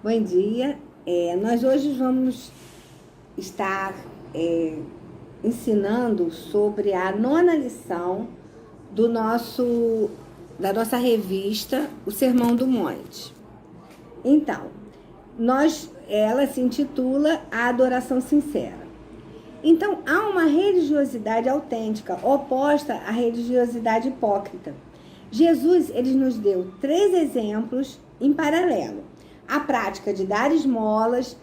Bom dia. Nós hoje vamos estar ensinando sobre a nona lição da nossa revista, O Sermão do Monte. Então, ela se intitula A Adoração Sincera. Então, há uma religiosidade autêntica oposta à religiosidade hipócrita. Jesus, ele nos deu 3 exemplos em paralelo. A prática de dar esmolas,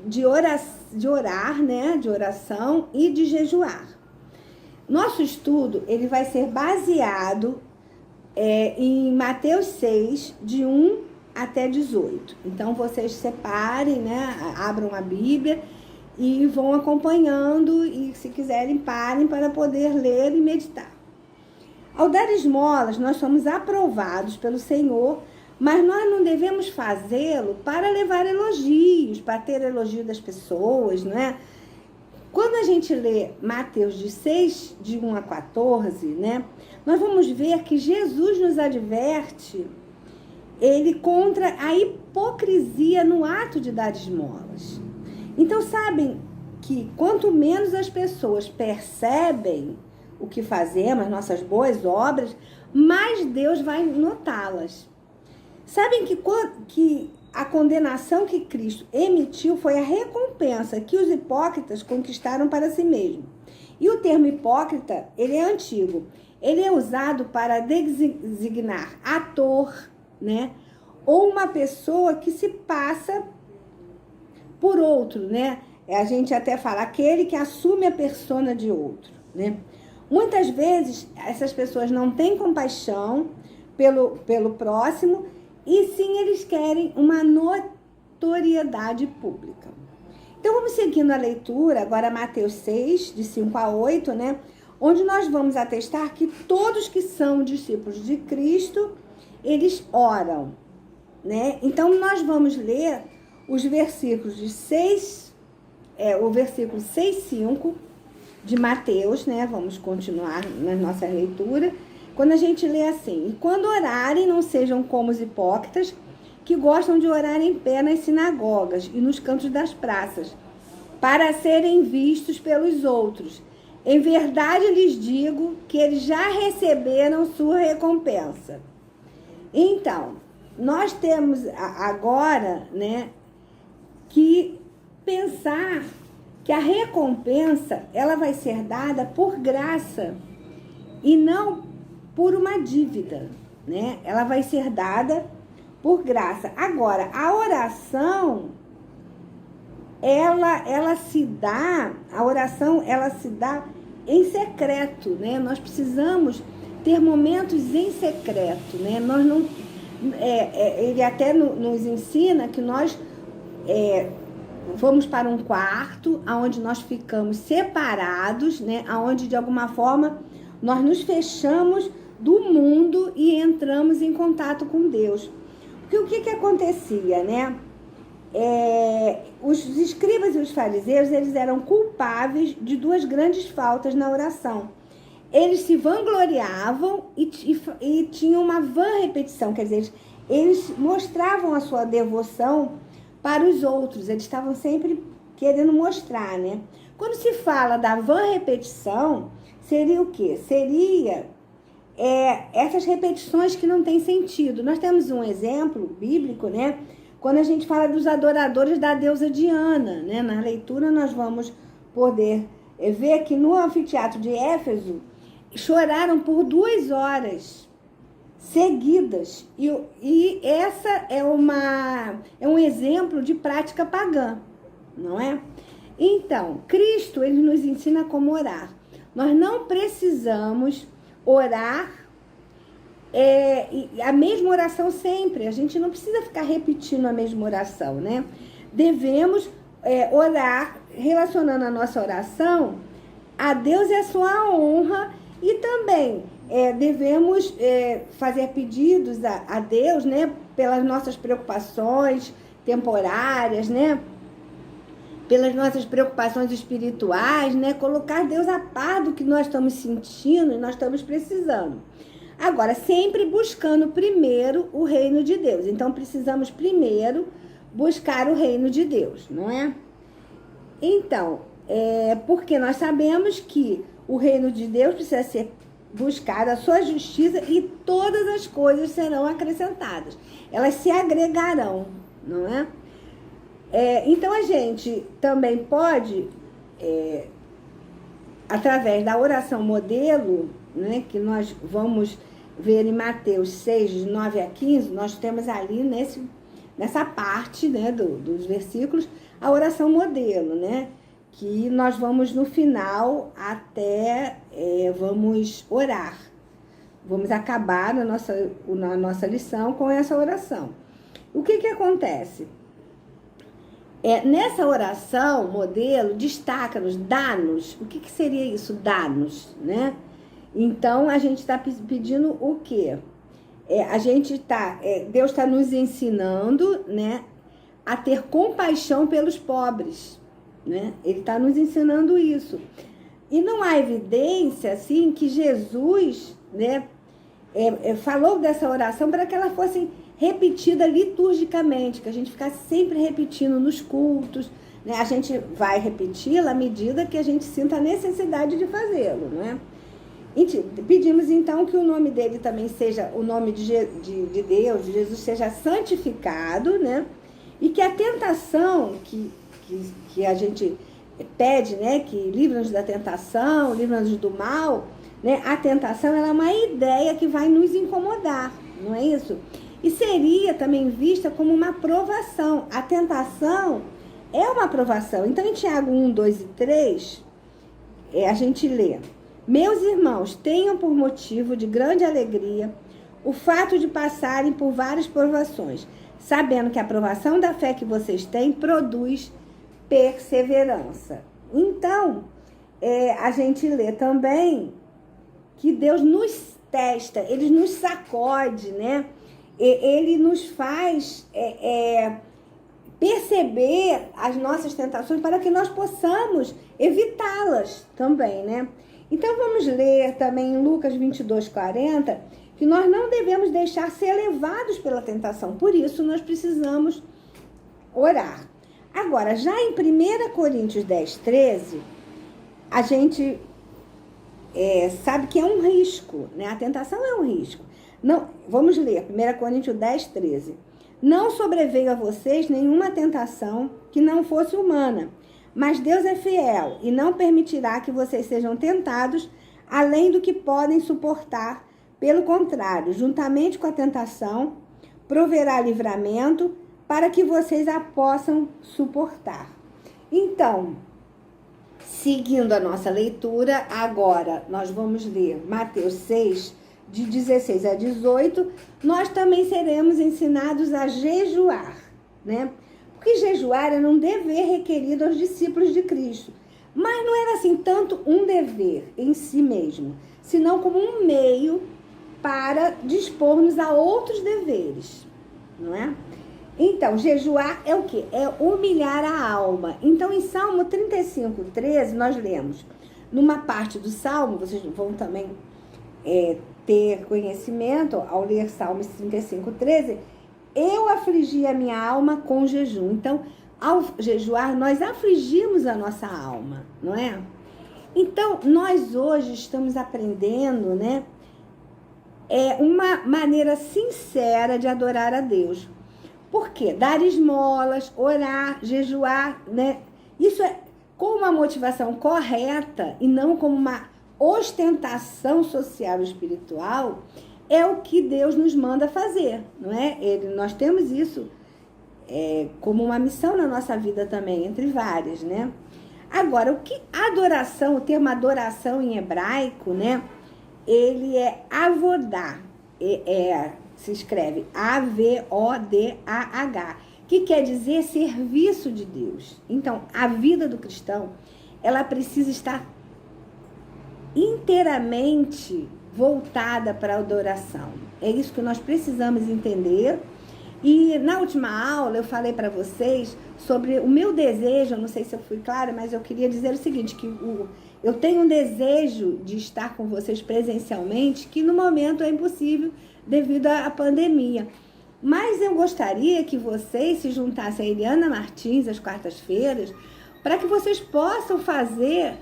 de orar, né, de oração e de jejuar. Nosso estudo, ele vai ser baseado em Mateus 6, de 1 até 18. Então, vocês separem, né, abram a Bíblia e vão acompanhando e, se quiserem, parem para poder ler e meditar. Ao dar esmolas, nós somos aprovados pelo Senhor, mas nós não devemos fazê-lo para levar elogios, para ter elogio das pessoas, não é? Quando a gente lê Mateus de 6, de 1 a 14, né, nós vamos ver que Jesus nos adverte contra a hipocrisia no ato de dar esmolas. Então, sabem que quanto menos as pessoas percebem o que fazemos, as nossas boas obras, mais Deus vai notá-las. Sabem que a condenação que Cristo emitiu foi a recompensa que os hipócritas conquistaram para si mesmos. E o termo hipócrita, ele é antigo. Ele é usado para designar ator, né? Ou uma pessoa que se passa por outro, né? A gente até fala, aquele que assume a persona de outro, né? Muitas vezes, essas pessoas não têm compaixão pelo próximo, e sim eles querem uma notoriedade pública. Então, vamos seguindo a leitura, agora Mateus 6, de 5 a 8, né? Onde nós vamos atestar que todos que são discípulos de Cristo, eles oram, né? Então, nós vamos ler os versículos de 6, o versículo 6, 5 de Mateus, né? Vamos continuar na nossa leitura. Quando a gente lê assim: e quando orarem, não sejam como os hipócritas, que gostam de orar em pé nas sinagogas e nos cantos das praças, para serem vistos pelos outros. Em verdade lhes digo que eles já receberam sua recompensa. Então, nós temos agora, né, que pensar que a recompensa, ela vai ser dada por graça e não por uma dívida, né? Ela vai ser dada por graça. Agora, a oração, ela se dá em secreto, né? Nós precisamos ter momentos em secreto, né? Nós não, ele até nos ensina que nós vamos para um quarto, onde nós ficamos separados, né? Onde, de alguma forma, nós nos fechamos do mundo e entramos em contato com Deus. Porque o que acontecia, né? Os escribas e os fariseus, eles eram culpáveis de 2 grandes faltas na oração. Eles se vangloriavam e tinham uma vã repetição, quer dizer, eles mostravam a sua devoção para os outros, eles estavam sempre querendo mostrar, né? Quando se fala da vã repetição, seria o quê? Seria essas repetições que não têm sentido. Nós temos um exemplo bíblico, né? Quando a gente fala dos adoradores da deusa Diana, né? Na leitura nós vamos poder ver que no anfiteatro de Éfeso choraram por 2 horas seguidas. E essa é um exemplo de prática pagã, não é? Então, Cristo, ele nos ensina como orar. Nós não precisamos orar a mesma oração sempre. A gente não precisa ficar repetindo a mesma oração, né? Devemos orar relacionando a nossa oração a Deus e a sua honra, e também devemos fazer pedidos a Deus, né? Pelas nossas preocupações temporárias, né? Pelas nossas preocupações espirituais, né? Colocar Deus a par do que nós estamos sentindo e nós estamos precisando. Agora, sempre buscando primeiro o reino de Deus. Então, precisamos primeiro buscar o reino de Deus, não é? Então, porque nós sabemos que o reino de Deus precisa ser buscado, a sua justiça, e todas as coisas serão acrescentadas. Elas se agregarão, não é? Então, a gente também pode, através da oração modelo, né, que nós vamos ver em Mateus 6, de 9 a 15, nós temos ali nessa parte, né, dos versículos, a oração modelo, né? Que nós vamos no final vamos orar. Vamos acabar na nossa lição com essa oração. O que acontece? Nessa oração modelo, destaca-nos, dá-nos. O que seria isso? Dá-nos, né? Então, a gente está pedindo o quê? Deus está nos ensinando, né, a ter compaixão pelos pobres, né? Ele está nos ensinando isso. E não há evidência, assim, que Jesus, né, falou dessa oração para que ela fosse repetida liturgicamente, que a gente ficasse sempre repetindo nos cultos, né? A gente vai repeti-la à medida que a gente sinta a necessidade de fazê-lo, não é? Pedimos então que o nome dele também seja, o nome de Deus, de Jesus, seja santificado, né? E que a tentação que a gente pede, né? Que livra-nos da tentação, livra-nos do mal, né? A tentação, ela é uma ideia que vai nos incomodar, não é isso? E seria também vista como uma provação. A tentação é uma provação. Então, em Tiago 1, 2 e 3, a gente lê: meus irmãos, tenham por motivo de grande alegria o fato de passarem por várias provações, sabendo que a provação da fé que vocês têm produz perseverança. Então, a gente lê também que Deus nos testa, Ele nos sacode, né? Ele nos faz perceber as nossas tentações para que nós possamos evitá-las também, né? Então, vamos ler também em Lucas 22, 40, que nós não devemos deixar ser levados pela tentação. Por isso, nós precisamos orar. Agora, já em 1 Coríntios 10, 13, a gente sabe que é um risco, né? A tentação é um risco. Não, vamos ler, 1 Coríntios 10, 13. Não sobreveio a vocês nenhuma tentação que não fosse humana, mas Deus é fiel e não permitirá que vocês sejam tentados além do que podem suportar. Pelo contrário, juntamente com a tentação, proverá livramento para que vocês a possam suportar. Então, seguindo a nossa leitura, agora nós vamos ler Mateus 6, de 16 a 18, nós também seremos ensinados a jejuar, né? Porque jejuar era um dever requerido aos discípulos de Cristo. Mas não era assim tanto um dever em si mesmo, senão como um meio para dispor-nos a outros deveres, não é? Então, jejuar é o quê? É humilhar a alma. Então, em Salmo 35, 13, nós lemos, numa parte do Salmo, vocês vão também ter conhecimento ao ler Salmo 35, 13, eu afligi a minha alma com jejum. Então, ao jejuar, nós afligimos a nossa alma, não é? Então, nós hoje estamos aprendendo, né? Uma maneira sincera de adorar a Deus. Por quê? Dar esmolas, orar, jejuar, né? Isso é com uma motivação correta e não como uma ostentação social e espiritual, é o que Deus nos manda fazer, não é? Nós temos isso como uma missão na nossa vida também, entre várias, né? Agora, adoração, o termo adoração em hebraico, né? Ele é avodá, se escreve A-V-O-D-A-H, que quer dizer serviço de Deus. Então, a vida do cristão, ela precisa estar inteiramente voltada para a adoração. É isso que nós precisamos entender. E na última aula eu falei para vocês sobre o meu desejo, eu não sei se eu fui clara, mas eu queria dizer o seguinte, que eu tenho um desejo de estar com vocês presencialmente, que no momento é impossível devido à pandemia. Mas eu gostaria que vocês se juntassem a Eliana Martins às quartas-feiras, para que vocês possam fazer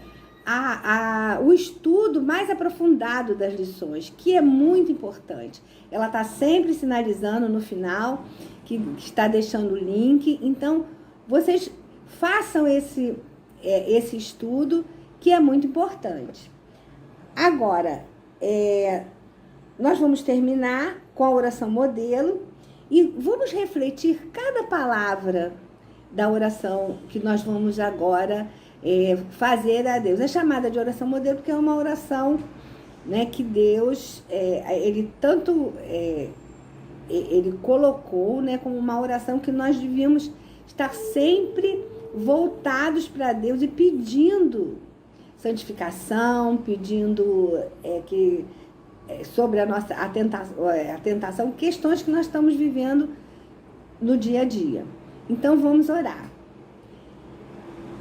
o estudo mais aprofundado das lições, que é muito importante. Ela está sempre sinalizando no final que está deixando o link. Então, vocês façam esse estudo, que é muito importante. Agora, nós vamos terminar com a oração modelo e vamos refletir cada palavra da oração que nós vamos agora fazer a Deus. É chamada de oração modelo porque é uma oração, né, que Deus, ele colocou, né, como uma oração que nós devíamos estar sempre voltados para Deus e pedindo santificação, pedindo sobre a tentação, questões que nós estamos vivendo no dia a dia. Então vamos orar.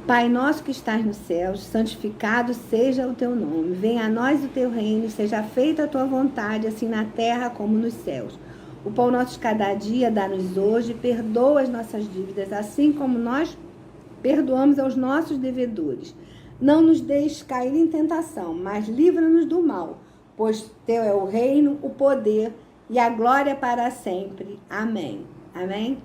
Pai nosso que estás nos céus, santificado seja o teu nome. Venha a nós o teu reino, seja feita a tua vontade, assim na terra como nos céus. O pão nosso de cada dia dá-nos hoje, perdoa as nossas dívidas, assim como nós perdoamos aos nossos devedores. Não nos deixes cair em tentação, mas livra-nos do mal, pois teu é o reino, o poder e a glória para sempre. Amém. Amém?